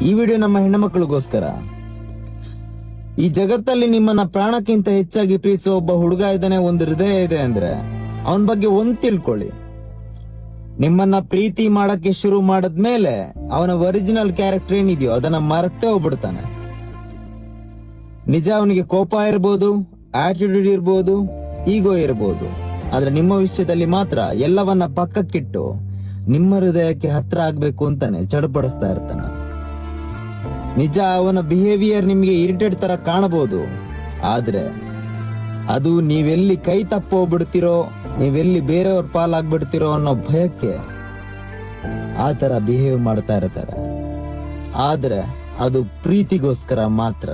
ಈ ವಿಡಿಯೋ ನಮ್ಮ ಹೆಣ್ಣುಮಕ್ಕಳಿಗೋಸ್ಕರ. ಈ ಜಗತ್ತಲ್ಲಿ ನಿಮ್ಮನ್ನ ಪ್ರಾಣಕ್ಕಿಂತ ಹೆಚ್ಚಾಗಿ ಪ್ರೀತಿಸೋ ಒಬ್ಬ ಹುಡುಗ ಇದ್ದಾನೆ, ಒಂದು ಹೃದಯ ಇದೆ ಅಂದ್ರೆ ಅವನ ಬಗ್ಗೆ ಒಂದ್ ತಿಳ್ಕೊಳ್ಳಿ. ನಿಮ್ಮನ್ನ ಪ್ರೀತಿ ಮಾಡಕ್ಕೆ ಶುರು ಮಾಡದ್ಮೇಲೆ ಅವನ ಒರಿಜಿನಲ್ ಕ್ಯಾರೆಕ್ಟರ್ ಏನಿದೆಯೋ ಅದನ್ನ ಮರೆತೇ ಹೋಗ್ಬಿಡ್ತಾನೆ. ನಿಜ, ಅವನಿಗೆ ಕೋಪ ಇರ್ಬೋದು, ಆಟಿಟ್ಯೂಡ್ ಇರ್ಬೋದು, ಈಗೋ ಇರ್ಬೋದು, ಆದ್ರೆ ನಿಮ್ಮ ವಿಷಯದಲ್ಲಿ ಮಾತ್ರ ಎಲ್ಲವನ್ನ ಪಕ್ಕಕ್ಕಿಟ್ಟು ನಿಮ್ಮ ಹೃದಯಕ್ಕೆ ಹತ್ರ ಆಗ್ಬೇಕು ಅಂತಾನೆ ಚಡಪಡಿಸ್ತಾ ಇರ್ತಾನೆ. ನಿಜ, ಅವನ ಬಿಹೇವಿಯರ್ ನಿಮ್ಗೆ ಇರಿಟೇಟ್ ತರ ಕಾಣಬಹುದು, ಆದ್ರೆ ಅದು ನೀವೆಲ್ಲಿ ಕೈ ತಪ್ಪೋಗ್ಬಿಡ್ತಿರೋ, ನೀವೆಲ್ಲಿ ಬೇರೆಯವ್ರ ಪಾಲಾಗ್ಬಿಡ್ತಿರೋ ಅನ್ನೋ ಭಯಕ್ಕೆ ಆ ತರ ಬಿಹೇವ್ ಮಾಡ್ತಾ ಇರ್ತಾರೆ. ಆದ್ರೆ ಅದು ಪ್ರೀತಿಗೋಸ್ಕರ ಮಾತ್ರ.